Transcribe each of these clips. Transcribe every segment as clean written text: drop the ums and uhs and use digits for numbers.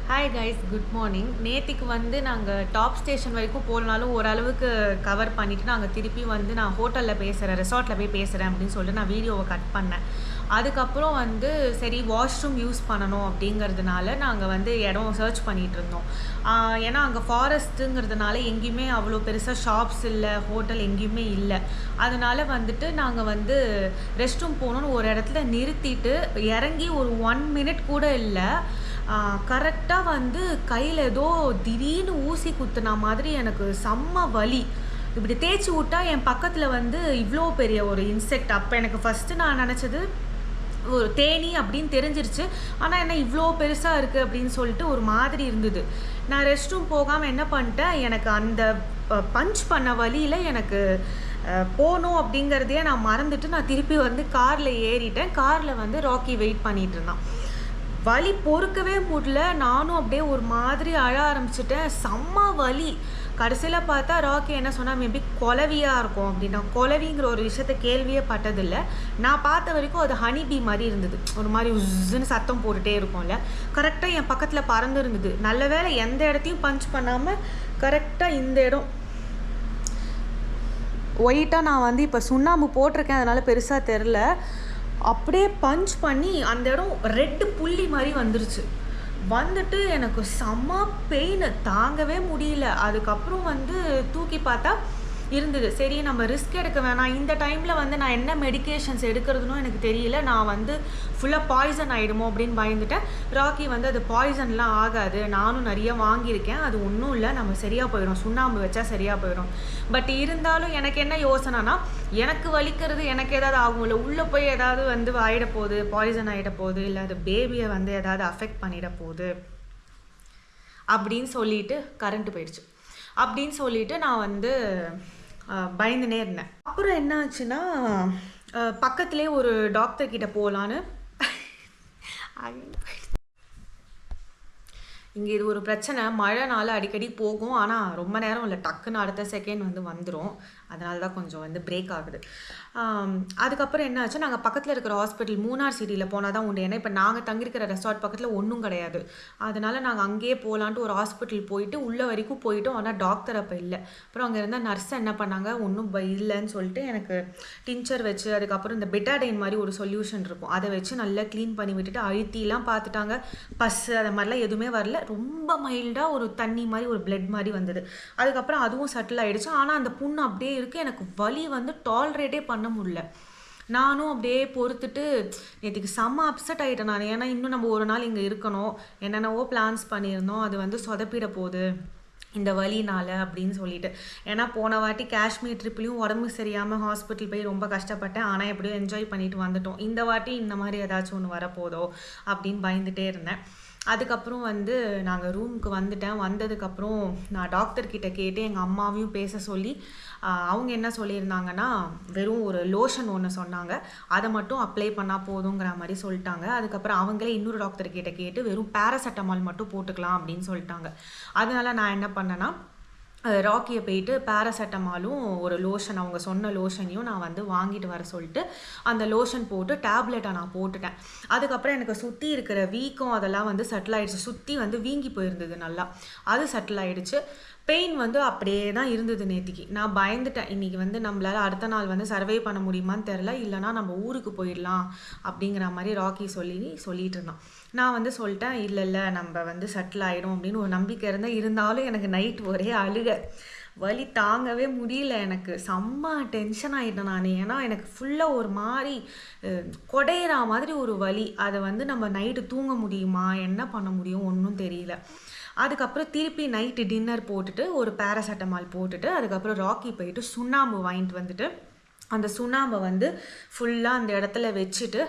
Hi guys, good morning. நேத்திக்கு வந்து நாங்கள் டாப் ஸ்டேஷன் வரைக்கும் போகலனாலும் ஓரளவுக்கு கவர் பண்ணிவிட்டு நாங்கள் திருப்பி வந்து நான் ஹோட்டலில் பேசுகிறேன், ரெசார்ட்டில் போய் பேசுகிறேன் அப்படின்னு சொல்லிட்டு நான் வீடியோவை கட் பண்ணேன். அதுக்கப்புறம் வந்து சரி வாஷ்ரூம் யூஸ் பண்ணணும் அப்படிங்கிறதுனால நாங்கள் வந்து இடம் சர்ச் பண்ணிகிட்டு இருந்தோம். ஏன்னா அங்கே ஃபாரஸ்ட்டுங்கிறதுனால எங்கேயுமே அவ்வளோ பெருசாக ஷாப்ஸ் இல்லை, ஹோட்டல் எங்கேயுமே இல்லை. அதனால வந்துட்டு நாங்கள் வந்து ரெஸ்ட் ரூம் போகணுன்னு ஒரு இடத்துல நிறுத்திட்டு இறங்கி ஒரு 1 மினிட் கூட இல்லை, கரெக்டாக வந்து கையில் ஏதோ திடீர்னு ஊசி குத்துனா மாதிரி எனக்கு செம்ம வலி. இப்படி தேய்ச்சி விட்டா என் பக்கத்தில் வந்து இவ்வளோ பெரிய ஒரு இன்செக்ட். அப்போ எனக்கு ஃபஸ்ட்டு நான் நினச்சது ஒரு தேனி அப்படின்னு தெரிஞ்சிருச்சு. ஆனால் என்ன இவ்வளோ பெருசாக இருக்குது அப்படின்னு சொல்லிட்டு ஒரு மாதிரி இருந்தது. நான் ரெஸ்ட் ரூம் போகாமல் என்ன பண்ணிட்டேன், எனக்கு அந்த பஞ்ச் பண்ண வழியில் எனக்கு போகணும் அப்படிங்கிறதையே நான் மறந்துட்டு நான் திருப்பி வந்து காரில் ஏறிட்டேன். காரில் வந்து ராக்கி வெயிட் பண்ணிகிட்டு இருந்தான். வலி பொறுக்கவே முடியல. நானும் அப்படியே ஒரு மாதிரி அழ ஆரம்பிச்சிட்டேன். செம்ம வலி. கடைசியில் பார்த்தா ராக்கி என்ன சொன்னால், மேபி குலவியாக இருக்கும் அப்படின்னா. குலவிங்கிற ஒரு விஷயத்த கேள்வியே பட்டதில்லை. நான் பார்த்த வரைக்கும் அது ஹனிபி மாதிரி இருந்தது. ஒரு மாதிரி உஸ்ஸுன்னு சத்தம் போட்டுகிட்டே இருக்கும்ல, கரெக்டாக என் பக்கத்தில் பறந்து இருந்தது. நல்ல வேளை எந்த இடத்தையும் பஞ்ச் பண்ணாமல் கரெக்டாக இந்த இடம் ஒயிட்டாக நான் வந்து இப்போ சுண்ணாம்பு போட்டிருக்கேன், அதனால் பெருசாக தெரில. அப்படியே பஞ்ச் பண்ணி அந்த இடம் ரெட்டு புள்ளி மாதிரி வந்துருச்சு. வந்துட்டு எனக்கு செம்ம பெயின், தாங்கவே முடியல. அதுக்கப்புறம் வந்து தூக்கி பார்த்தா இருந்தது. சரி நம்ம ரிஸ்க் எடுக்க வேணாம். இந்த டைமில் வந்து நான் என்ன மெடிக்கேஷன்ஸ் எடுக்கிறதுனும் எனக்கு தெரியல. நான் வந்து ஃபுல்லாக பாய்சன் ஆகிடுமோ அப்படின்னு பயந்துட்டேன். ராக்கி வந்து அது பாய்சன்லாம் ஆகாது, நானும் நிறைய வாங்கியிருக்கேன், அது ஒன்றும் இல்லை, நம்ம சரியாக போயிடும், சுண்ணாம்பு வச்சா சரியாக போயிடும். பட் இருந்தாலும் எனக்கு என்ன யோசனைனா, எனக்கு வலிக்கிறது எனக்கு ஏதாவது ஆகும்ல, உள்ளே போய் ஏதாவது வந்து ஆகிட போகுது, பாய்சன் ஆகிட போகுது, இல்லை அது பேபியை வந்து ஏதாவது அஃபெக்ட் பண்ணிட போகுது அப்படின்னு சொல்லிட்டு கரண்ட் போயிடுச்சு. அப்படின்னு சொல்லிட்டு நான் வந்து பயந்துனே இருந்தேன். அப்புறம் என்ன ஆச்சுன்னா, பக்கத்துலேயே ஒரு டாக்டர் கிட்ட போகலான்னு இங்கே இது ஒரு பிரச்சனை. மழைனால அடிக்கடி போகும், ஆனால் ரொம்ப நேரம் இல்லை, டக்குன்னு அடுத்த செகண்ட் வந்து வந்துடும். அதனால தான் கொஞ்சம் வந்து பிரேக் ஆகுது. அதுக்கப்புறம் என்ன ஆச்சு, நாங்கள் பக்கத்தில் இருக்கிற ஹாஸ்பிட்டல் மூணார் சிட்டியில் போனால் தான் உண்டு. ஏன்னா இப்போ நாங்கள் தங்கியிருக்கிற ரெசார்ட் பக்கத்தில் ஒன்றும் கிடையாது. அதனால் நாங்கள் அங்கேயே போகலான்ட்டு ஒரு ஹாஸ்பிட்டல் போயிட்டு உள்ளே வரைக்கும் போயிட்டோம். ஆனால் டாக்டர் அப்போ இல்லை. அப்புறம் அங்கே இருந்தால் நர்ஸ் என்ன பண்ணாங்க, ஒன்றும் இல்லைன்னு சொல்லிட்டு எனக்கு டின்ச்சர் வச்சு, அதுக்கப்புறம் இந்த பெட்டாடைன் மாதிரி ஒரு சொல்யூஷன் இருக்கும், அதை வச்சு நல்லா க்ளீன் பண்ணி விட்டுட்டு அழுத்திலாம் பார்த்துட்டாங்க. பஸ்ஸு அது மாதிரிலாம் எதுவுமே வரல. ரொம்ப மைல்டாக ஒரு தண்ணி மாதிரி ஒரு பிளட் மாதிரி வந்தது. அதுக்கப்புறம் அதுவும் செட்டில் ஆகிடுச்சு. ஆனால் அந்த புண்ணு அப்படியே இருக்குது. எனக்கு வலி வந்து டாலரேட்டே பண்ண முடியல. நானும் அப்படியே பொறுத்துட்டு நேற்றுக்கு செம்ம அப்செட் ஆகிட்டேன் நான். ஏன்னா இன்னும் நம்ம ஒரு நாள் இங்கே இருக்கணும், என்னென்னவோ பிளான்ஸ் பண்ணியிருந்தோம், அது வந்து சொதப்பிட போகுது இந்த வலினால் அப்படின்னு சொல்லிட்டு. ஏன்னா போன வாட்டி காஷ்மீர் ட்ரிப்லேயும் உடம்பு சரியாமல் ஹாஸ்பிட்டல் போய் ரொம்ப கஷ்டப்பட்டேன். ஆனால் எப்படியும் என்ஜாய் பண்ணிட்டு வந்துட்டோம். இந்த வாட்டி இந்த மாதிரி ஏதாச்சும் ஒன்று வரப்போதோ அப்படின்னு பயந்துகிட்டே இருந்தேன். அதுக்கப்புறம் வந்து நாங்கள் ரூமுக்கு வந்துட்டேன். வந்ததுக்கப்புறம் நான் டாக்டர்கிட்ட கேட்டு எங்கள் அம்மாவையும் பேச சொல்லி, அவங்க என்ன சொல்லியிருந்தாங்கன்னா, வெறும் ஒரு லோஷன் ஒன்று சொன்னாங்க, அதை மட்டும் அப்ளை பண்ணால் போதுங்கிற மாதிரி சொல்லிட்டாங்க. அதுக்கப்புறம் அவங்களே இன்னொரு டாக்டர்கிட்ட கேட்டு வெறும் பேராசெட்டமால் மட்டும் போட்டுக்கலாம் அப்படின்னு சொல்லிட்டாங்க. அதனால் நான் என்ன பண்ணேன்னா, ராக்கியை போயிட்டு பேராசெட்டமாலும் ஒரு லோஷன், அவங்க சொன்ன லோஷனையும் நான் வந்து வாங்கிட்டு வர சொல்லிட்டு அந்த லோஷன் போட்டு டேப்லெட்டை நான் போட்டுட்டேன். அதுக்கப்புறம் எனக்கு சுற்றி இருக்கிற வீக்கம் அதெல்லாம் வந்து செட்டில் ஆகிடுச்சு. சுற்றி வந்து வீங்கி போயிருந்தது நல்லா, அது செட்டில் ஆகிடுச்சு. பெயின் வந்து அப்படியே தான் இருந்தது நேற்றுக்கு. நான் பயந்துட்டேன், இன்றைக்கி வந்து நம்மளால் அடுத்த நாள் வந்து சர்வே பண்ண முடியுமான்னு தெரில, இல்லைனா நம்ம ஊருக்கு போயிடலாம் அப்படிங்கிற மாதிரி ராக்கி சொல்லிட்டு இருந்தான். நான் வந்து சொல்லிட்டேன், இல்லை நம்ம வந்து செட்டில் ஆகிடும் அப்படின்னு ஒரு நம்பிக்கை இருந்தாலும் எனக்கு நைட் ஒரே அழுக, வலி தாங்கவே முடியல. எனக்கு செம்ம டென்ஷன் ஆகிட்டேன் நான். ஏன்னா எனக்கு ஃபுல்லாக ஒரு மாதிரி கொடையிற மாதிரி ஒரு வலி. அதை வந்து நம்ம நைட்டு தூங்க முடியுமா, என்ன பண்ண முடியும், ஒன்றும் தெரியல. அதுக்கப்புறம் திருப்பி நைட்டு டின்னர் போட்டுட்டு ஒரு பேராசெட்டமால் போட்டுட்டு அதுக்கப்புறம் ராக்கி போயிட்டு சுண்ணாம்பு வாங்கிட்டு வந்துட்டு அந்த சுண்ணாம்பை வந்து ஃபுல்லாக அந்த இடத்துல வச்சுட்டு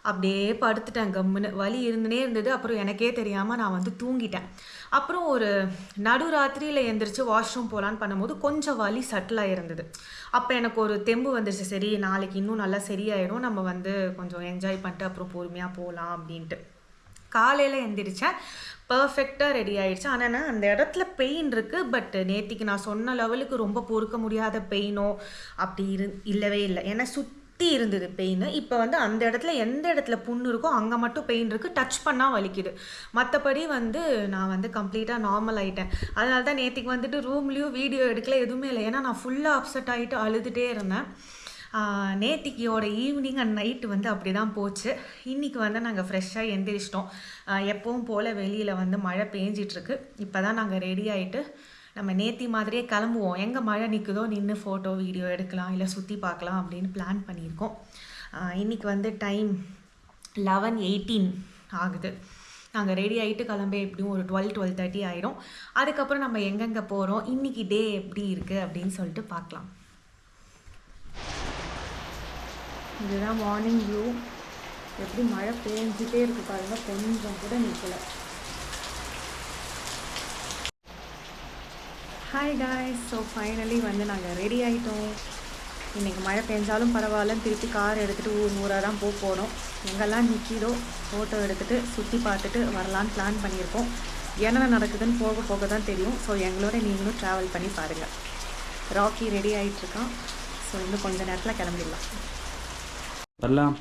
அப்படியே படுத்துட்டேன் கம்முன்னு. வலி இருந்துனே இருந்தது. அப்புறம் எனக்கே தெரியாமல் நான் வந்து தூங்கிட்டேன். அப்புறம் ஒரு நடுராத்திரியில் எழுந்திரிச்சு வாஷ்ரூம் போகலான்னு பண்ணும்போது கொஞ்சம் வலி செட்டில் ஆகிருந்தது. அப்போ எனக்கு ஒரு தெம்பு வந்துருச்சு, சரி நாளைக்கு இன்னும் நல்லா சரியாயிடும், நம்ம வந்து கொஞ்சம் என்ஜாய் பண்ணிட்டு அப்புறம் பொறுமையாக போகலாம் அப்படின்ட்டு. காலையில் எழுந்திரிச்சேன், பர்ஃபெக்டாக ரெடி ஆகிடுச்சு. ஆனால் அந்த இடத்துல பெயின் இருக்குது. பட் நேற்றுக்கு நான் சொன்ன லெவலுக்கு ரொம்ப பொறுக்க முடியாத பெயினோ அப்படி இல்லவே இல்லை. ஏன்னா சுற்றி சுற்றி இருந்தது பெயின். இப்போ வந்து அந்த இடத்துல எந்த இடத்துல புண்ணு இருக்கோ அங்கே மட்டும் பெயின் இருக்குது, டச் பண்ணால் வலிக்குது. மற்றபடி வந்து நான் வந்து கம்ப்ளீட்டாக நார்மல் ஆகிட்டேன். அதனால தான் நேற்றுக்கு வந்துட்டு ரூம்லேயும் வீடியோ எடுக்கல, எதுவுமே இல்லை. ஏன்னா நான் ஃபுல்லாக அப்செட் ஆகிட்டு அழுதுகிட்டே இருந்தேன். நேத்திக்கியோட ஈவினிங் அண்ட் நைட்டு வந்து அப்படி தான் போச்சு. இன்றைக்கி வந்து நாங்கள் ஃப்ரெஷ்ஷாக எந்திரிச்சிட்டோம். எப்பவும் போல் வெளியில் வந்து மழை பேஞ்சிட்ருக்கு. இப்போ தான் நாங்கள் ரெடி ஆகிட்டு நம்ம நேத்தி மாதிரியே கிளம்புவோம். எங்கே மழை நிற்குதோ நின்று ஃபோட்டோ வீடியோ எடுக்கலாம், இல்லை சுற்றி பார்க்கலாம் அப்படின்னு பிளான் பண்ணியிருக்கோம். இன்றைக்கி வந்து டைம் 11:18 ஆகுது. நாங்கள் ரெடி ஆகிட்டு கிளம்ப எப்படியும் ஒரு 12:30 ஆகிடும். அதுக்கப்புறம் நம்ம எங்கெங்கே போகிறோம், இன்றைக்கி டே எப்படி இருக்குது அப்படின்னு சொல்லிட்டு பார்க்கலாம். இதுதான் மார்னிங் வியூ. எப்படி மழை பேஞ்சிட்டே இருக்குது பாருங்க, கொஞ்சம் கூட நிற்கலை. ஹாய் காய்ஸ், ஸோ ஃபைனலி வந்து நாங்கள் ரெடி ஆகிட்டோம். இன்றைக்கி மழை பெஞ்சாலும் பரவாயில்லன்னு திருப்பி கார் எடுத்துகிட்டு ஊராக தான் போகிறோம். எங்கெல்லாம் நிற்கிதோ ஃபோட்டோ எடுத்துகிட்டு சுற்றி பார்த்துட்டு வரலான்னு பிளான் பண்ணியிருக்கோம். என்ன நடக்குதுன்னு போக போக தான் தெரியும். ஸோ எங்களோட நீங்களும் ட்ராவல் பண்ணி பாருங்கள். ராக்கி ரெடி ஆகிட்டுருக்கான். ஸோ இன்னும் கொஞ்சம் நேரத்தில் கிளம்பிடலாம். வரலாம்.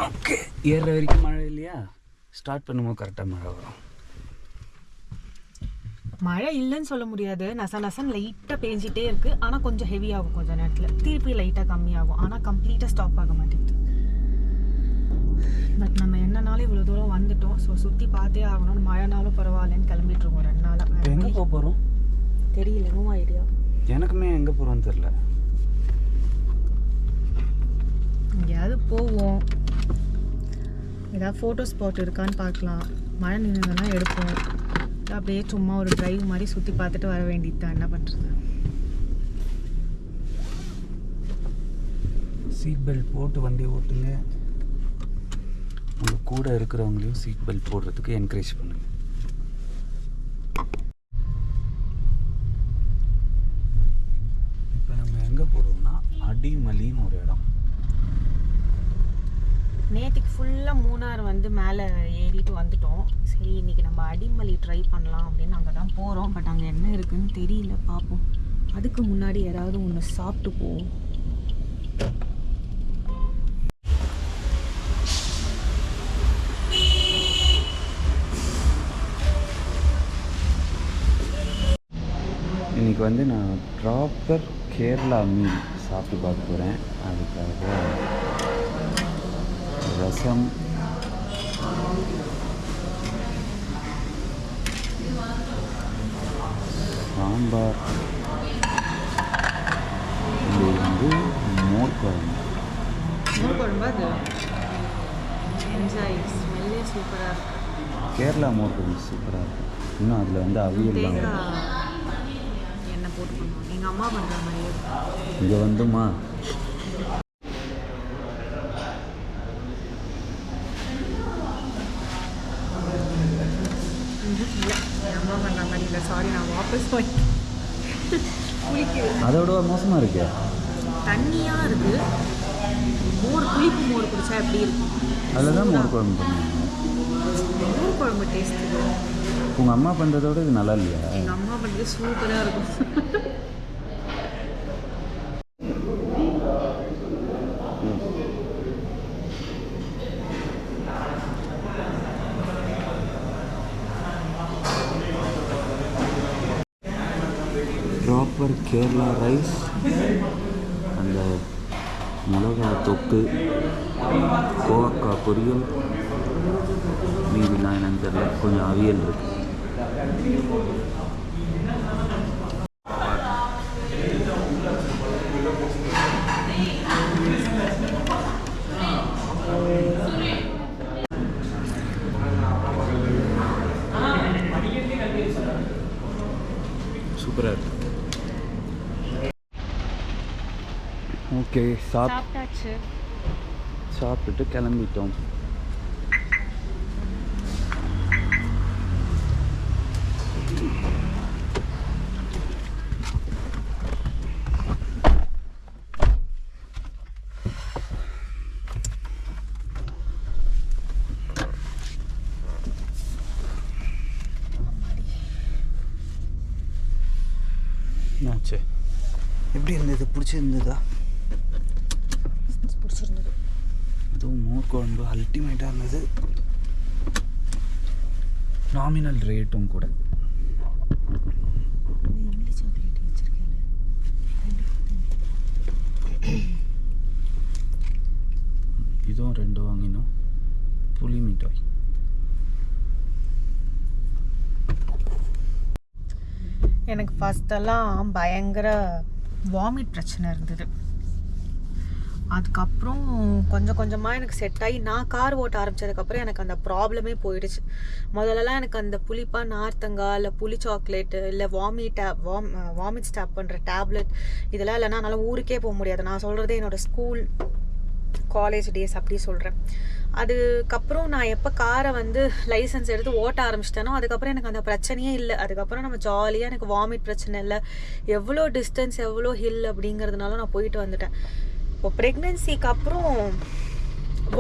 ஓகே, ஏறுற வரைக்கும் மழை இல்லையா? ஸ்டார்ட் பண்ணும்போது கரெக்டாக மழை வரும். மழை இல்லைன்னு சொல்ல முடியாது. நசன் லைட்டாக பேஞ்சிட்டே இருக்குது. ஆனால் கொஞ்சம் ஹெவியாகும் கொஞ்சம் நேரத்தில். திருப்பி லைட்டாக கம்மியாகும். ஆனால் கம்ப்ளீட்டாக ஸ்டாப் ஆக மாட்டேங்குது. பட் நம்ம என்னன்னாலும் இவ்வளோ தூரம் வந்துட்டோம். ஸோ சுற்றி பார்த்தே ஆகணும்னு மழைனாலும் பரவாயில்லன்னு கிளம்பிட்டுருக்கோம் 2 நாளாக. எங்கே போக போகிறோம் தெரியல, நோ ஐடியா. எனக்குமே எங்கே போகிறோன்னு தெரில. எங்கேயாவது போவோம், ஏதாவது ஃபோட்டோ ஸ்பாட் இருக்கான்னு பார்க்கலாம். மழை நின்றுதுன்னா எடுப்போம். அப்படியே சும்மா ஒரு டிரைவ் மாதிரி சுற்றி பார்த்துட்டு வர வேண்டியது தான். என்ன பண்ணுறது? சீட் பெல்ட் போட்டு வண்டி ஓட்டுங்க. உங்கள் கூட இருக்கிறவங்களையும் சீட் பெல்ட் போடுறதுக்கு என்கரேஜ் பண்ணுங்க. இப்போ நம்ம எங்கே போகிறோம்னா அடிமலின்னு ஒரு இடம். நேற்றுக்கு ஃபுல்லாக மூணார் வந்து மேலே ஏறிட்டு வந்துட்டோம். சரி, இன்றைக்கி நம்ம அடிமலி ட்ரை பண்ணலாம் அப்படின்னு அங்கே தான் போகிறோம். பட் அங்கே என்ன இருக்குதுன்னு தெரியல, பார்ப்போம். அதுக்கு முன்னாடி யாராவது ஒன்று சாப்பிட்டு போவோம். இன்றைக்கி வந்து நான் ப்ராப்பர் கேரளா மீல் சாப்பிட்டு பார்க்க போகிறேன். அதுக்காக ரசம், சாம்பார், இது வந்து மோர் குழம்பு. மோர் குழம்பு அது என்ஜாய். ஸ்மெல்லே சூப்பராக இருக்குது. கேரளா மோர் குழம்பு சூப்பராக இருக்கும். இன்னும் அதில் வந்து அவியல் எண்ணெய் போட்டு பண்ணுவோம். எங்கள் அம்மா பண்ணுற மாதிரியே இங்கே வந்துமா. அம்மா பண்ணுற மாதிரி இல்லை. சாரி, நான் வாபஸ் போய் குளிக்கிறேன். அதோட மோசமாக இருக்கு. தண்ணியாக இருக்குது. புளிப்பு மோர் குடிச்சா எப்படி இருக்கும்? அதில் தான் மோர் குழம்பு பண்ணுவாங்க. மோர் குழம்பு டேஸ்ட் இது. உங்கள் அம்மா பண்ணுறதோட இது நல்லா இல்லையா? எங்கள் அம்மா பண்ணுறது சூப்பராக இருக்கும். ப்ராப்பர் கேரளா ரைஸ், அந்த மிளகா தொக்கு, கோவக்காய் பொரியல், மீதிலாம் என்னன்னு தெரியல, கொஞ்சம் அவியல் இருக்குது. சூப்பராக இருக்கு. ஓகே, சாப்பிட்டாச்சு. சாப்பிட்டுட்டு கிளம்பிட்டோம். என்னாச்சு? எப்படி இருந்தது? பிடிச்சிருந்ததா? பிடிச்சிருந்தது. அதுவும் மோர் குழம்பு அல்டிமேட்டாக இருந்தது. நாமினல் ரேட்டும் கூட. இட்லி சாக்லேட் வச்சிருக்கேன். இதுவும் 2 வாங்கினோம். புளி மிட்டாய். எனக்கு ஃபஸ்ட்டெல்லாம் பயங்கர வாமிட் பிரச்சனை இருந்தது. அதுக்கப்புறம் கொஞ்சம் கொஞ்சமாக எனக்கு செட் ஆகி நான் கார் ஓட்ட ஆரம்பித்ததுக்கப்புறம் எனக்கு அந்த ப்ராப்ளமே போயிடுச்சு. முதல்லலாம் எனக்கு அந்த புளிப்பாக நார்த்தங்காய் இல்லை புளி சாக்லேட்டு இல்லை வாமிட் ஸ்டாப் பண்ணுற டேப்லெட் இதெல்லாம் இல்லைன்னா என்னால் ஊருக்கே போக முடியாது. நான் சொல்கிறது என்னோடய ஸ்கூல் காலேஜ் டேஸ் அப்படி சொல்கிறேன். அதுக்கப்புறம் நான் எப்போ காரை வந்து லைசன்ஸ் எடுத்து ஓட்ட ஆரம்பிச்சிட்டேனோ அதுக்கப்புறம் எனக்கு அந்த பிரச்சனையே இல்லை. அதுக்கப்புறம் நம்ம ஜாலியாக எனக்கு வாமிட் பிரச்சனை இல்லை. எவ்வளோ டிஸ்டன்ஸ் எவ்வளோ ஹில் அப்படிங்கிறதுனால நான் போயிட்டு வந்துட்டேன். இப்போ ப்ரெக்னென்சிக்கு அப்புறம்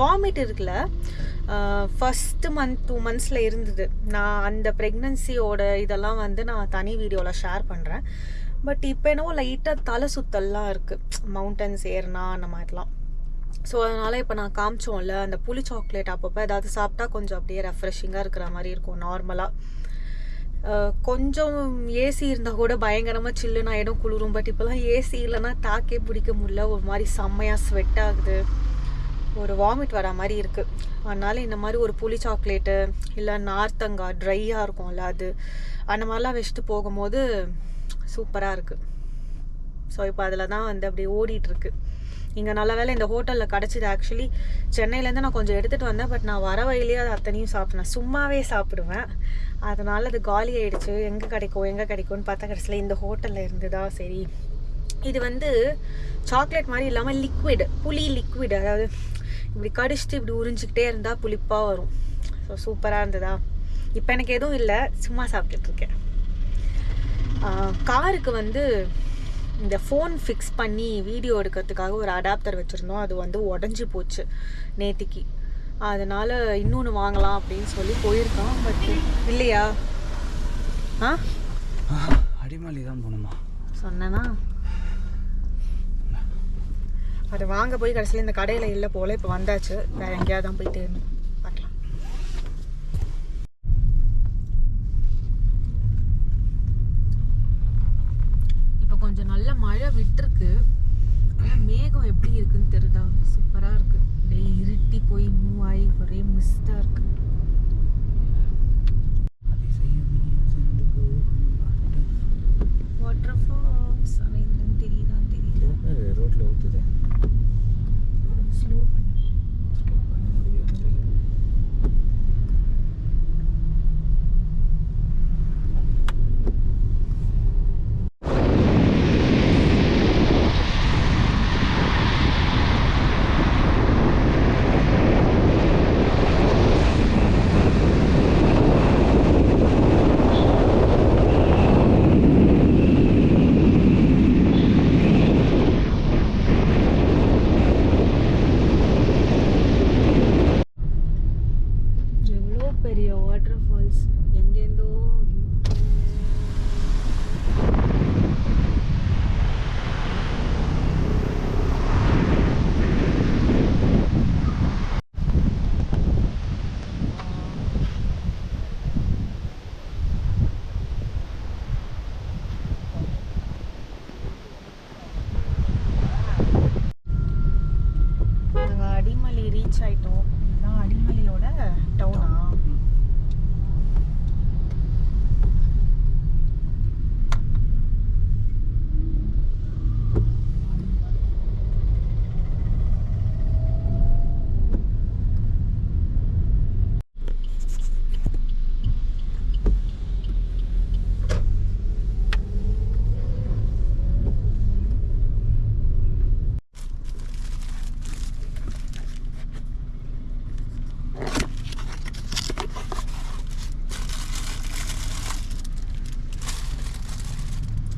வாமிட் இருக்குல்ல, ஃபஸ்ட்டு மந்த் 2 மந்த்ஸில் இருந்தது. நான் அந்த ப்ரெக்னென்சியோட இதெல்லாம் வந்து நான் தனி வீடியோவில் ஷேர் பண்ணுறேன். பட் இப்போ என்னவோ லைட்டாக தலை சுத்தல்லாம் இருக்குது, மவுண்டன்ஸ் ஏறினா அந்த மாதிரிலாம். ஸோ அதனால் இப்போ நான் காமிச்சோம்ல அந்த புளி சாக்லேட் அப்பப்போ ஏதாவது சாப்பிட்டா கொஞ்சம் அப்படியே ரெஃப்ரெஷிங்காக இருக்கிற மாதிரி இருக்கும் நார்மலாக. கொஞ்சம் ஏசி இருந்தால் கூட பயங்கரமாக சில்லுன்னு ஆகிடும், குளிரும். பட் இப்போலாம் ஏசி இல்லைன்னா தாக்கே பிடிக்க முடியல. ஒரு மாதிரி செம்மையாக ஸ்வெட் ஆகுது, ஒரு வாமிட் வர மாதிரி இருக்குது. அதனால் இந்த மாதிரி ஒரு புளி சாக்லேட்டு இல்லை நார்த்தங்காய் ட்ரையாக இருக்கும்ல அது அந்த மாதிரிலாம் வச்சுட்டு போகும்போது சூப்பராக இருக்குது. ஸோ இப்போ அதில் தான் வந்து அப்படியே ஓடிட்டுருக்கு. இங்கே நல்ல வேலை இந்த ஹோட்டலில் கிடச்சிது. ஆக்சுவலி சென்னையிலேருந்து நான் கொஞ்சம் எடுத்துகிட்டு வந்தேன். பட் நான் வர வழியிலேயே அது அத்தனையும் சாப்பிட்டேன். சும்மாவே சாப்பிடுவேன். அதனால் அது காலி ஆகிடுச்சு. எங்கே கிடைக்கும்னு பார்த்தா கடைசியில் இந்த ஹோட்டலில் இருந்துதா சரி. இது வந்து சாக்லேட் மாதிரி இல்லாமல் லிக்விட், புளி லிக்விட். அதாவது இப்படி கடிச்சிட்டு இப்படி உறிஞ்சிக்கிட்டே இருந்தால் புளிப்பாக வரும். ஸோ சூப்பராக இருந்ததா. இப்போ எனக்கு எதுவும் இல்லை, சும்மா சாப்பிட்டுட்ருக்கேன். காருக்கு வந்து இந்த ஃபோன் ஃபிக்ஸ் பண்ணி வீடியோ எடுக்கிறதுக்காக ஒரு அடாப்டர் வச்சுருந்தோம். அது வந்து உடஞ்சி போச்சு நேத்திக்கு. அதனால் இன்னொன்று வாங்கலாம் அப்படின்னு சொல்லி போயிருக்கோம். பட் இல்லையா? அடிமாலி தான் போகணுமா சொன்னேன்னா அதை வாங்க போய் கடைசியில் இந்த கடையில் இல்லை போல். இப்போ வந்தாச்சு, வேறு எங்கேயாவது தான் போயிட்டு பார்க்கலாம். கொஞ்சம் நல்ல மழை விட்டுருக்கு. ஆனால் மேகம் எப்படி இருக்குன்னு தெரியுதா? சூப்பராக இருக்குது. அப்படியே இருட்டி போய் மூவ் ஆகி ஒரே மிஸ்டாக இருக்குது. Water falls. ஆனால் இதுல தெரியுதான்னு தெரியல. ரோட்டில் ஊற்றுது. ஸ்லோ பண்ண முடியாது.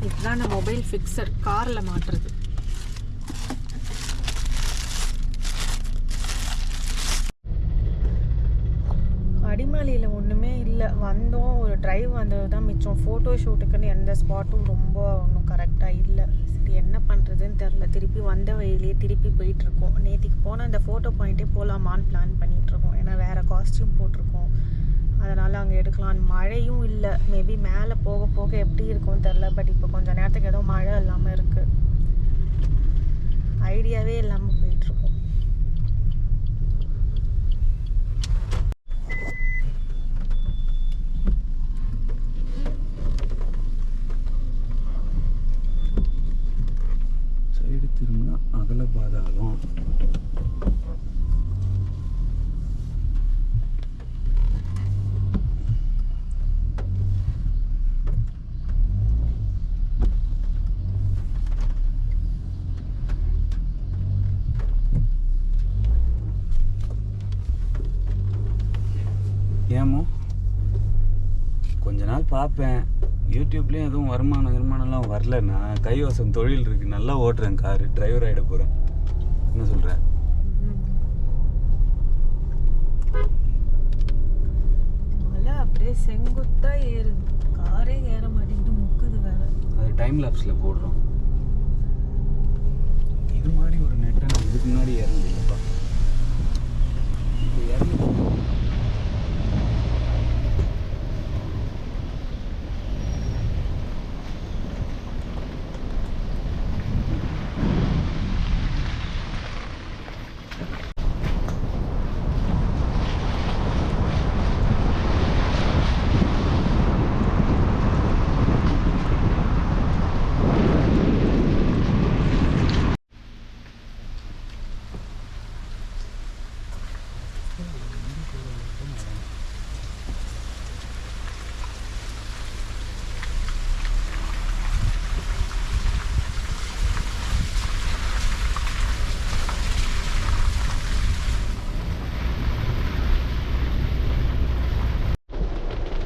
இதுதான் அந்த மொபைல் ஃபிக்ஸர் காரில் மாட்டுறது. அடிமாலியில் ஒன்றுமே இல்லை. வந்தோம், ஒரு டிரைவ் வந்தது தான் மிச்சம். ஃபோட்டோ ஷூட்டுக்குன்னு எந்த ஸ்பாட்டும் ரொம்ப ஒன்றும் கரெக்டாக இல்லை. சரி என்ன பண்ணுறதுன்னு தெரில. திருப்பி வந்த வழியிலே திருப்பி போயிட்டுருக்கோம். நேற்றுக்கு போனால் அந்த ஃபோட்டோ பாயிண்ட்டே போகலாமான்னு பிளான் பண்ணிகிட்ருக்கோம். ஏன்னா வேறு காஸ்ட்யூம் போட்டிருக்கோம், அதனால் அங்கே எடுக்கலாம். மழையும் இல்லை. மேபி மேலே போக போக எப்படி இருக்கும்னு தெரில. பட் இப்போ கொஞ்சம் நேரத்துக்கு ஏதோ மழை இல்லாமல் இருக்குது. ஐடியாவே இல்லாமல் போயிட்டுருக்கோம். சைடு திரும்பினா அகல பாதாளம். ஏமோ கொஞ்ச நாள் பார்ப்பேன், யூடியூப்லேயும் எதுவும் வருமானம்லாம் வரலன்னா கைவசம் தொழில் இருக்குது, நல்லா ஓட்டுறேன், காரு டிரைவர் ஆகிட போகிறேன். என்ன சொல்கிற? மழை அப்படியே செங்குத்தாக ஏறுது, காரே ஏற மாட்டேங்குது, முக்குது வேறு. அது டைம் லேப்ஸில் போடுறோம். இது மாதிரி ஒரு நெட்டை நான் இதுக்கு முன்னாடி இறந்து இல்லைப்பா. இது இறந்து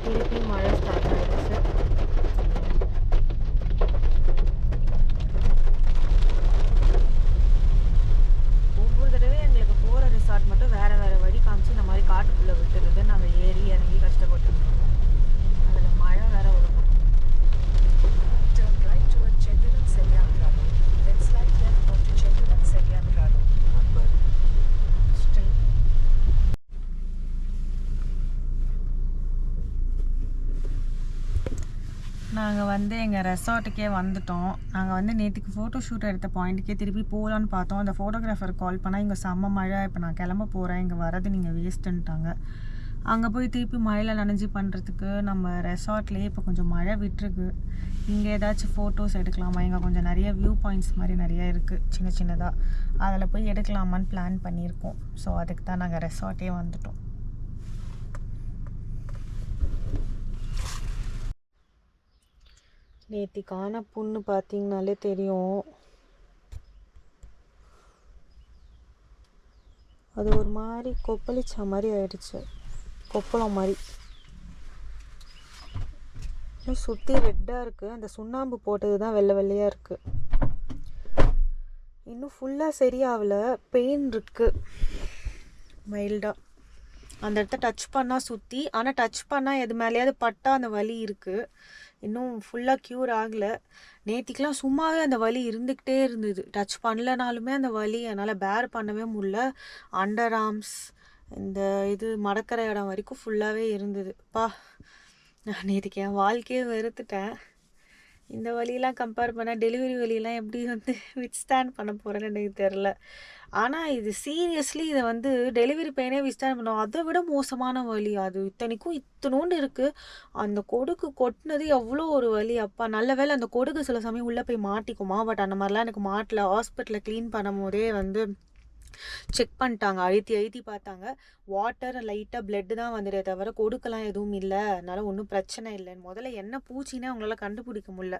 திருப்பி மழை ஸ்டார்ட் ஆகிடுச்சு. ஒவ்வொரு தடவை எங்களுக்கு போகிற ரிசார்ட் மட்டும் வேறு வேறு வழி காமிச்சு இந்த மாதிரி காட்டுக்குள்ளே விட்டுருது. நாங்கள் ஏறி இறங்கி கஷ்டப்பட்டுருக்கோம். அதில் மழை வேற வரும். நாங்கள் வந்து எங்கள் ரெசார்ட்டுக்கே வந்துட்டோம். நாங்கள் வந்து நேற்றுக்கு ஃபோட்டோ ஷூட் எடுத்த பாயிண்ட்டுக்கே திருப்பி போகலான்னு பார்த்தோம். அந்த ஃபோட்டோகிராஃபர் கால் பண்ணால் இங்கே செம்ம மழை, இப்போ நான் கிளம்ப போகிறேன், இங்கே வரது நீங்கள் வேஸ்ட்டுன்ட்டாங்க. அங்கே போய் திருப்பி மழையில் நனைஞ்சி பண்ணுறதுக்கு நம்ம ரெசார்ட்லேயே இப்போ கொஞ்சம் மழை விட்டுருக்கு. இங்கே ஏதாச்சும் ஃபோட்டோஸ் எடுக்கலாமா, இங்கே கொஞ்சம் நிறைய வியூ பாயிண்ட்ஸ் மாதிரி நிறையா இருக்குது சின்ன சின்னதாக, அதில் போய் எடுக்கலாமான்னு பிளான் பண்ணியிருக்கோம். ஸோ அதுக்கு தான் நாங்கள் ரெசார்ட்டே வந்துட்டோம். நேத்திக்கான புண்ணு பார்த்தீங்கனாலே தெரியும், அது ஒரு மாதிரி கொப்பளிச்ச மாதிரி ஆயிடுச்சு, கொப்பளம் மாதிரி. இன்னும் சுற்றி ரெட்டாக இருக்குது. அந்த சுண்ணாம்பு போட்டது தான் வெள்ளை வெள்ளையாக இருக்குது. இன்னும் ஃபுல்லாக சரியாகல, பெயின் இருக்குது மைல்டாக. அந்த இடத்த டச் பண்ணால் சுற்றி, ஆனால் டச் பண்ணால் எது மேலேயாவது பட்டா அந்த வலி இருக்குது. இன்னும் ஃபுல்லாக க்யூர் ஆகலை. நேற்றுக்கெலாம் சும்மாவே அந்த வலி இருந்துக்கிட்டே இருந்தது. டச் பண்ணலனாலுமே அந்த வலி என்னால் பேர் பண்ணவே முடியல. அண்டர் ஆர்ம்ஸ், இந்த இது மடக்கிற இடம் வரைக்கும் ஃபுல்லாகவே இருந்தது. நான் நேற்றுக்கு என் வாழ்க்கையே வெறுத்துட்டேன். இந்த வலியெல்லாம் கம்பேர் பண்ணால் டெலிவரி வலியெல்லாம் எப்படி வந்து வித்ஸ்டாண்ட் பண்ண போகிறேன்னு எனக்கு தெரில. ஆனால் இது சீரியஸ்லி இதை வந்து டெலிவரி பெயினே வித்ஸ்டாண்ட் பண்ணுவோம், அதை விட மோசமான வலி. அது இத்தனைக்கும் இத்தனோண்டு இருக்குது. அந்த கொடுக்கு கொட்டினது எவ்வளோ ஒரு வலி. அப்பா நல்ல வேளை அந்த கொடுக்கு சில சமயம் உள்ளே போய் மாட்டிக்குமா, பட் அந்த மாதிரிலாம் எனக்கு மாட்டல. ஹாஸ்பிட்டலில் க்ளீன் பண்ணும் போதே வந்து செக் பண்ணிட்டாங்க, அழுத்தி பார்த்தாங்க. வாட்டர் லைட்டாக பிளட்டு தான் வந்துடே தவிர கொடுக்கலாம் எதுவும் இல்லை, அதனால் ஒன்றும் பிரச்சனை இல்லைன்னு. முதல்ல என்ன பூச்சின்னே அவங்களால கண்டுபிடிக்க முடியல.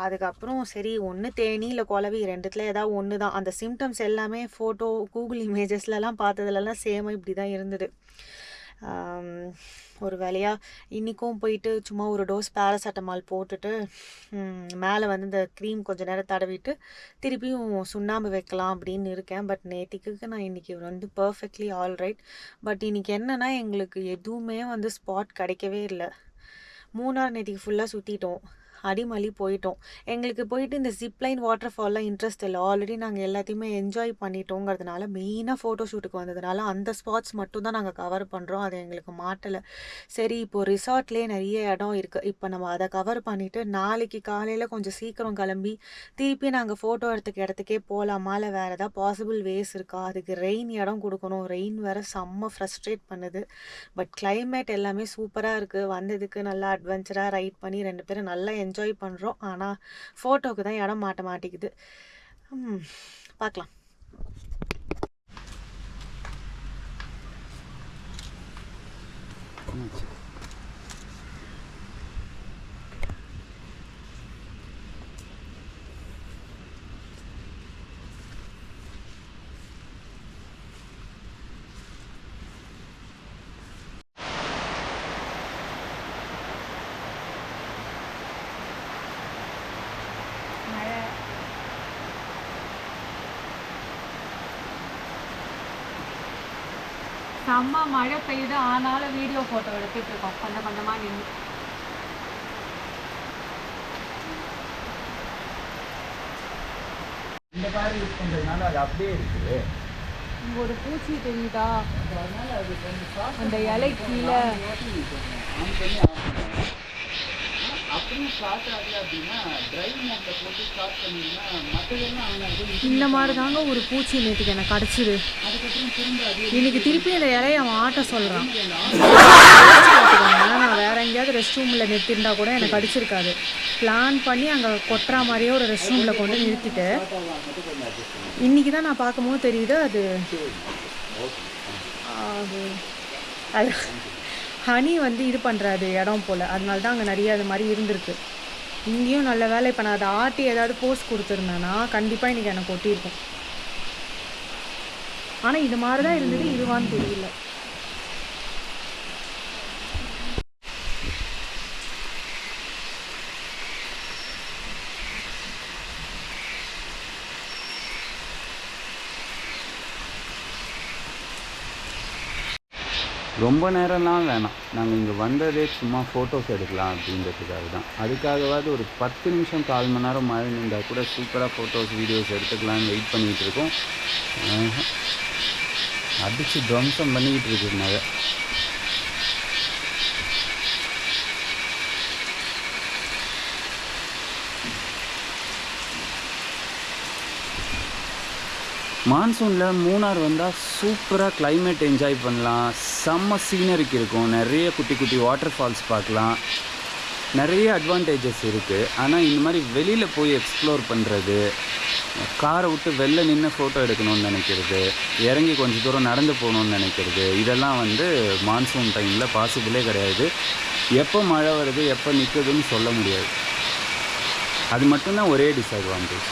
அதுக்கப்புறம் சரி ஒன்று தேனி இல்லை குலவி, ரெண்டுத்தில் ஏதாவது ஒன்று தான். அந்த சிம்டம்ஸ் எல்லாமே ஃபோட்டோ கூகுள் இமேஜஸ்லலாம் பார்த்ததுலலாம் சேமாக இப்படி தான் இருந்தது. ஒரு வேலையாக இன்றைக்கும் போயிட்டு சும்மா ஒரு டோஸ் பேராசெட்டமால் போட்டுட்டு மேலே வந்து இந்த க்ரீம் கொஞ்சம் நேரம் தடவிட்டு திருப்பியும் சுண்ணாம்பு வைக்கலாம் அப்படின்னு இருக்கேன். பட் நேத்திக்கு நான் இன்றைக்கி வந்து பர்ஃபெக்ட்லி ஆல்ரைட். பட் இன்றைக்கி என்னென்னா எங்களுக்கு எதுவுமே வந்து ஸ்பாட் கிடைக்கவே இல்லை. மூணார் நேத்திக்கு ஃபுல்லாக சுற்றிட்டோம், அடிமலி போயிட்டோம். எங்களுக்கு போயிட்டு இந்த ஜிப்லைன் வாட்டர் ஃபால்லாம் இன்ட்ரெஸ்ட் இல்லை. ஆல்ரெடி நாங்கள் எல்லாத்தையுமே என்ஜாய் பண்ணிட்டோங்கிறதுனால மெயினாக ஃபோட்டோ ஷூட்டுக்கு வந்ததுனால அந்த ஸ்பாட்ஸ் மட்டும் தான் நாங்கள் கவர் பண்ணுறோம். அது எங்களுக்கு மாட்டலை. சரி, இப்போது ரிசார்ட்லேயே நிறைய இடம் இருக்குது. இப்போ நம்ம அதை கவர் பண்ணிவிட்டு நாளைக்கு காலையில் கொஞ்சம் சீக்கிரம் கிளம்பி திருப்பி நாங்கள் ஃபோட்டோ இடத்துக்கே போகலாமா, இல்லை வேறு ஏதாவது பாசிபிள் வேஸ் இருக்கா? அதுக்கு ரெயின் இடம் கொடுக்கணும். ரெயின் வேறு செம்ம ஃப்ரஸ்ட்ரேட் பண்ணுது. பட் கிளைமேட் எல்லாமே சூப்பராக இருக்குது. வந்ததுக்கு நல்லா அட்வென்ச்சராக ரைட் பண்ணி 2 பேரும் நல்லா என்ஜாய் பண்ணுறோம். ஆனால் ஃபோட்டோவுக்கு தான் இடம் மாட்ட மாட்டேங்குது. பார்க்கலாம். செம்ம மழை பெய்யுது, ஆனாலும் வீடியோ ஃபோட்டோ எடுத்துகிட்டு இருக்கோம் கொஞ்சம் கொஞ்சமாக நின்று. இந்த கார் யூஸ் பண்ணுறதுனால அது அப்படியே இருக்குது. இங்கே ஒரு பூச்சி தெரியுதா? அந்த இலை கீழே அப்படியும் ஸ்டார்ட் ஆகல அப்படின்னா டிரைவ் மோட்ல போட்டு ஸ்டார்ட் பண்ணிங்கன்னா மற்றதெல்லாம் இந்த மாதிரி தாங்க ஒரு பூச்சி நேற்றுக்கு எனக்கு கிடச்சிது. அதுக்கப்புறம் திரும்ப இன்னைக்கு திருப்பி அந்த இலையை அவன் ஆட்ட சொல்கிறான். நான் வேற எங்கேயாவது ரெஸ்ட் ரூமில் நிறுத்திருந்தா கூட எனக்கு அடிச்சிருக்காது. பிளான் பண்ணி அங்கே கொட்டுற மாதிரியே ஒரு ரெஸ்ட் ரூமில் கொண்டு நிறுத்திட்டு இன்னைக்கு தான் நான் பார்க்கும்போது தெரியுது அது அது ஹனி வந்து இது பண்ணுறாது இடம் போல். அதனால தான் அங்கே நிறைய அது மாதிரி இருந்திருக்கு. இங்கேயும் நல்ல வேலை. இப்போ நான் அதை ஆட்டி ஏதாவது போஸ்ட் கொடுத்துருந்தேன்னா கண்டிப்பாக இன்றைக்கி எனக்கு கொட்டியிருக்கும். ஆனால் இது மாதிரி தான் இருந்தது, இதுவான்னு தெரியல. ரொம்ப நேரம்லாம் வேணாம். நாங்கள் இங்கே வந்ததே சும்மா ஃபோட்டோஸ் எடுக்கலாம் அப்படின்றதுக்காக தான். அதுக்காகவாது ஒரு 10 நிமிஷம் 1/4 மணி நேரம் மழை நின்றால் கூட சூப்பராக ஃபோட்டோஸ் வீடியோஸ் எடுத்துக்கலான்னு வெயிட் பண்ணிகிட்டு இருக்கோம். அடித்து துவம்சம் பண்ணிக்கிட்டு இருக்கு மழை. மான்சூனில் மூணார் வந்தால் சூப்பராக கிளைமேட் என்ஜாய் பண்ணலாம். செம்ம சீனரிக்கு இருக்கும். நிறைய குட்டி குட்டி வாட்டர் ஃபால்ஸ் பார்க்கலாம். நிறைய அட்வான்டேஜஸ் இருக்குது. ஆனால் இந்த மாதிரி வெளியில் போய் எக்ஸ்ப்ளோர் பண்ணுறது, காரை விட்டு வெளில நின்று ஃபோட்டோ எடுக்கணும்னு நினைக்கிறது, இறங்கி கொஞ்சம் தூரம் நடந்து போகணுன்னு நினைக்கிறது, இதெல்லாம் வந்து மான்சூன் டைமில் பாசிபிளே கிடையாது. எப்போ மழை வருது எப்போ நிற்குதுன்னு சொல்ல முடியாது. அது மட்டும்தான் ஒரே டிஸ்அட்வான்டேஜ்.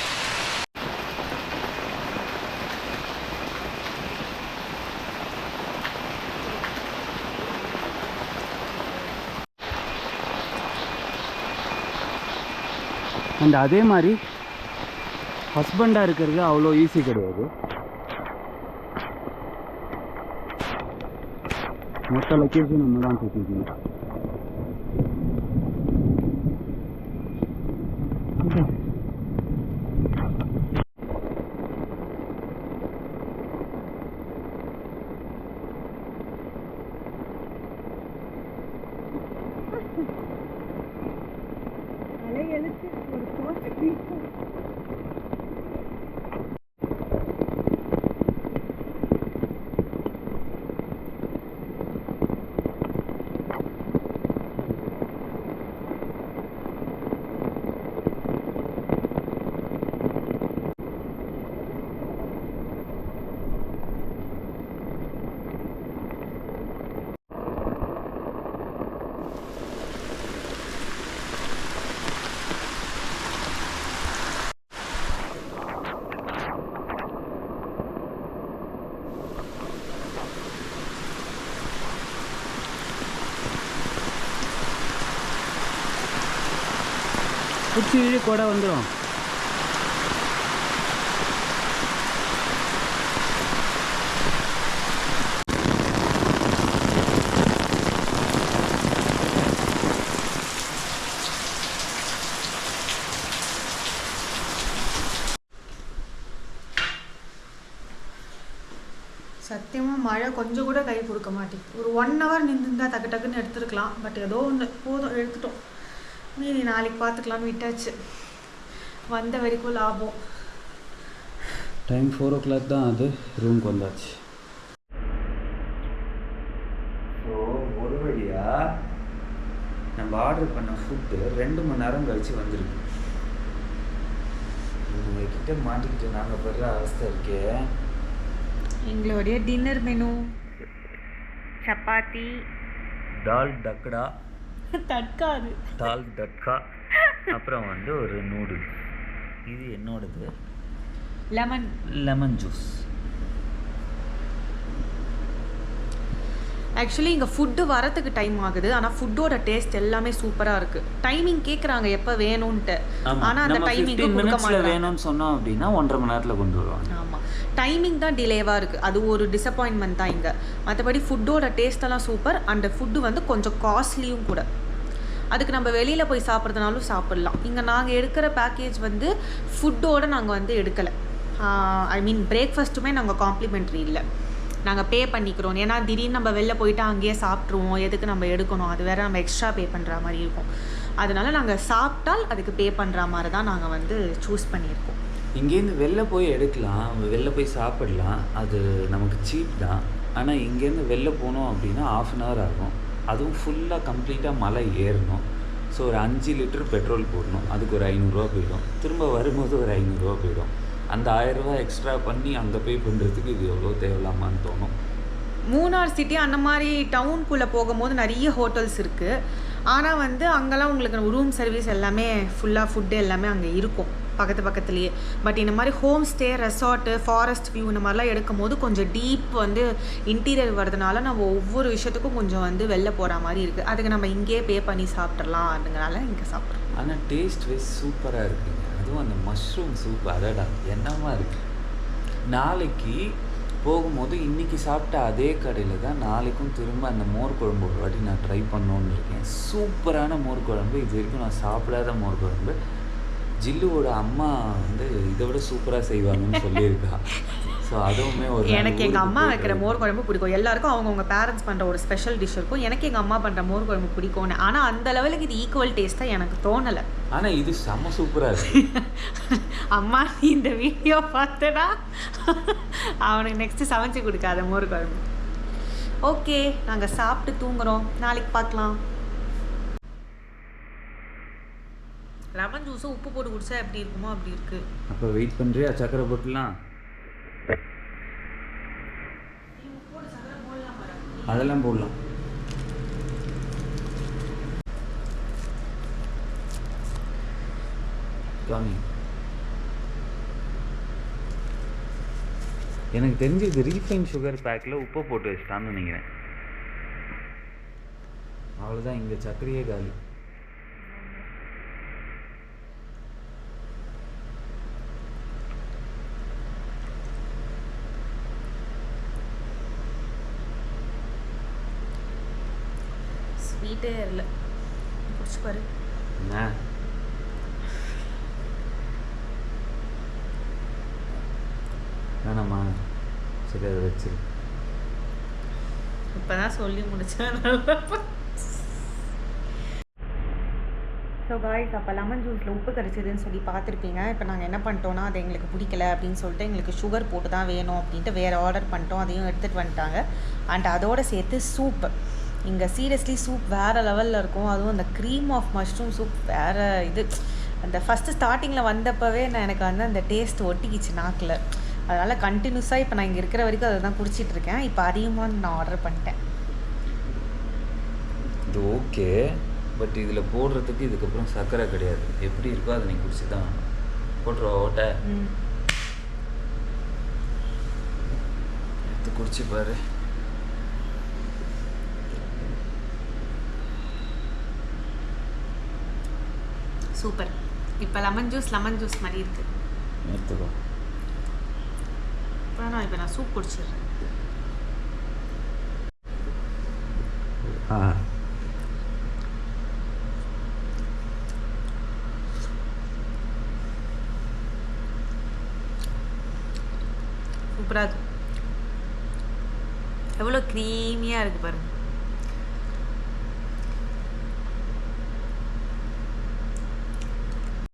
அண்ட் அதே மாதிரி ஹஸ்பண்டாக இருக்கிறது அவ்வளோ ஈஸி கிடையாது. மொத்த லொக்கேஷன் நம்ம தான் சுற்றிக்கணும். பிடிச்சி கூட வந்துடும். சத்தியமாக மழை கொஞ்சம் கூட கை கொடுக்க மாட்டேங்குது. ஒரு 1 hour நின்றுருந்தா டக்கு டக்குன்னு எடுத்துருக்கலாம். பட் ஏதோ ஒன்று போதும், எடுத்துட்டோம். மீறி நாளைக்கு பார்த்துக்கலான்னு விட்டாச்சு. வந்த வரைக்கும் லாபம். டைம் 4 o'clock தான். அது ரூமுக்கு வந்தாச்சு. ஸோ ஒரு வழியாக நம்ம ஆர்டர் பண்ண ஃபுட்டு 2 மணி நேரம் கழித்து வந்திருக்கு. உங்ககிட்ட மாட்டிக்கிட்டு நாங்கள் படுற அவஸ்தை இருக்கே. எங்களுடைய டின்னர் மெனு சப்பாத்தி, தால் டக்கடா, தட்காது தால் தட்கா, அப்புறம் வந்து ஒரு நூடுல்ஸ். இது என்னோடது லெமன் ஜூஸ். ஆக்சுவலி இங்கே ஃபுட்டு வரத்துக்கு டைம் ஆகுது. ஆனால் ஃபுட்டோட டேஸ்ட் எல்லாமே சூப்பராக இருக்குது. டைமிங் கேட்குறாங்க எப்போ வேணும்ன்ட்டு. ஆனால் அந்த டைமிங்கு கொடுக்க மாட்டாங்க. வேணும்னு சொன்னோம் அப்படின்னா 1.5 மணி நேரத்தில் கொண்டு வருவாங்க. ஆமாம், டைமிங் தான் டிலேவாக இருக்குது. அது ஒரு டிசப்பாயின்மெண்ட் தான் இங்கே. மற்றபடி ஃபுட்டோட டேஸ்ட்டெல்லாம் சூப்பர். அண்ட் ஃபுட்டு வந்து கொஞ்சம் காஸ்ட்லியும் கூட. அதுக்கு நம்ம வெளியில் போய் சாப்பிட்றதுனாலும் சாப்பிட்லாம். இங்கே நாங்கள் எடுக்கிற பேக்கேஜ் வந்து ஃபுட்டோடு நாங்கள் வந்து எடுக்கலை. ஐ மீன் பிரேக்ஃபாஸ்ட்டுமே நாங்கள் காம்ப்ளிமெண்ட்ரி இல்லை, நாங்கள் பே பண்ணிக்கிறோம். ஏன்னா திடீர்னு நம்ம வெளில போயிட்டு அங்கேயே சாப்பிட்ருவோம், எதுக்கு நம்ம எடுக்கணும், அது வேறு நம்ம எக்ஸ்ட்ரா பே பண்ணுற மாதிரி இருக்கும். அதனால நாங்கள் சாப்பிட்டால் அதுக்கு பே பண்ணுற மாதிரி தான் நாங்கள் வந்து சூஸ் பண்ணியிருக்கோம். இங்கேருந்து வெளில போய் எடுக்கலாம், வெளில போய் சாப்பிடலாம், அது நமக்கு சீப் தான். ஆனால் இங்கேருந்து வெளில போனோம் அப்படின்னா 1/2 hour ஆகும். அதுவும் ஃபுல்லாக கம்ப்ளீட்டாக மலை ஏறணும். ஸோ ஒரு 5 லிட்டர் பெட்ரோல் போடணும், அதுக்கு ஒரு 500 ரூபா போயிடும். திரும்ப வரும்போது ஒரு 500 ரூபா போயிடும். அந்த 1000 ரூபா எக்ஸ்ட்ரா பண்ணி அங்கே பே பண்ணுறதுக்கு இது எவ்வளோ தேவையில்லாமான்னு தோணும். மூணார் சிட்டி அந்த மாதிரி டவுனுக்குள்ளே போகும்போது நிறைய ஹோட்டல்ஸ் இருக்குது. ஆனால் வந்து அங்கெல்லாம் உங்களுக்கு ரூம் சர்வீஸ் எல்லாமே ஃபுல்லாக ஃபுட்டு எல்லாமே அங்கே இருக்கும் பக்கத்துலேயே. பட் இந்த மாதிரி home stay, resort, forest view இந்த மாதிரிலாம் எடுக்கும் போது கொஞ்சம் டீப் வந்து இன்டீரியர் வரதுனால நம்ம ஒவ்வொரு விஷயத்துக்கும் கொஞ்சம் வந்து வெளில போகிற மாதிரி இருக்குது. அதுக்கு நம்ம இங்கேயே பே பண்ணி சாப்பிட்றலாம் அப்படிங்கிறனால இங்கே சாப்பிட்றோம். ஆனால் டேஸ்ட் வைஸ் சூப்பராக இருக்குங்க. அதுவும் அந்த மஷ்ரூம் சூப் அதடா என்னமா இருக்குது. நாளைக்கு போகும்போது இன்றைக்கி சாப்பிட்ட அதே கடையில் தான் நாளைக்கும் திரும்ப அந்த மோர் குழம்பு ஒரு வாட்டி நான் ட்ரை பண்ணோன்னு இருக்கேன். சூப்பரான மோர் குழம்பு. இது வரைக்கும் நான் சாப்பிடாத மோர் குழம்பு. ஜில்லுவோட அம்மா வந்து இதை விட சூப்பராக செய்வாங்கன்னு சொல்லியிருக்கா. ஸோ அதுவுமே ஒரு எனக்கு எங்கள் அம்மா வைக்கிற மோர் குழம்பு பிடிக்கும். எல்லாருக்கும் அவங்கவுங்க பேரண்ட்ஸ் பண்ணுற ஒரு ஸ்பெஷல் டிஷ் இருக்கும். எனக்கு எங்கள் அம்மா பண்ணுற மோர் குழம்பு பிடிக்கும்னு. ஆனால் அந்த லெவலுக்கு இது ஈக்குவல் டேஸ்ட்டாக எனக்கு தோணலை. ஆனால் இது செம்ம சூப்பராக இருக்கு. அம்மா நீ இந்த வீடியோ பார்த்தனா அவனுக்கு நெக்ஸ்ட்டு சமைச்சு கொடுக்காத மோர் குழம்பு. ஓகே, நாங்கள் சாப்பிட்டு தூங்குறோம். நாளைக்கு பார்க்கலாம். லெமன் ஜூஸும் உப்பு போட்டு குடிச்சா எப்படி இருக்குமோ அப்படி இருக்கு. அப்போ வெயிட் பண்ணுறியா? சக்கரை போட்டுலாம் அதெல்லாம் போடலாம். எனக்கு தெரிஞ்சு இது ரீஃபைன் சுகர் பேக்கில் உப்பை போட்டு வச்சிட்டான்னு நினைக்கிறேன். அவ்வளோதான், இங்கே சர்க்கரையே காலி. ஸ்வீட்டே இல்லை, குடிச்சு பாரு. என்ன வேணாமா? சரி, அதை வச்சிரு. இப்போதான் சொல்லி முடிச்சேன். ஸோ காய்ஸ், அப்போ லெமன் ஜூஸில் உப்பு கரைச்சிதுன்னு சொல்லி பார்த்துருப்பீங்க. இப்போ நாங்கள் என்ன பண்ணிட்டோன்னா, அது எங்களுக்கு பிடிக்கல அப்படின்னு சொல்லிட்டு எங்களுக்கு சுகர் போட்டு தான் வேணும் அப்படின்ட்டு வேறு ஆர்டர் பண்ணிட்டோம். அதையும் எடுத்துகிட்டு வந்துட்டாங்க. அண்ட் அதோடு சேர்த்து சூப். இங்கே சீரியஸ்லி சூப் வேறு லெவலில் இருக்கும். அதுவும் அந்த க்ரீம் ஆஃப் மஷ்ரூம் சூப் வேறு இது. அந்த ஃபஸ்ட்டு ஸ்டார்டிங்கில் வந்தப்போவே எனக்கு வந்து அந்த டேஸ்ட் ஒட்டிக்கிச்சு நாக்கில். அதனால் கண்டினியூஸாக இப்போ நான் இங்கே இருக்கிற வரைக்கும் அதை தான் குடிச்சிட்ருக்கேன். இப்போ அதிகமாக நான் ஆர்டர் பண்ணிட்டேன். இது ஓகே, பட் இதில் போடுறதுக்கு இதுக்கப்புறம் சர்க்கரை கிடையாது. எப்படி இருக்கோ அதை நீ குடிச்சு தான் போட்டுருவா. ஓட்ட எடுத்து குடிச்சு பாரு. சூப்பர். இப்போ லெமன் ஜூஸ் மாதிரி இருக்குது. எடுத்துக்கோ. இப்போ நான் சூப் குடிச்சிடுறேன். சூப்பராக இருக்கு. எவ்வளோ க்ரீமியாக இருக்குது பாருங்கள்.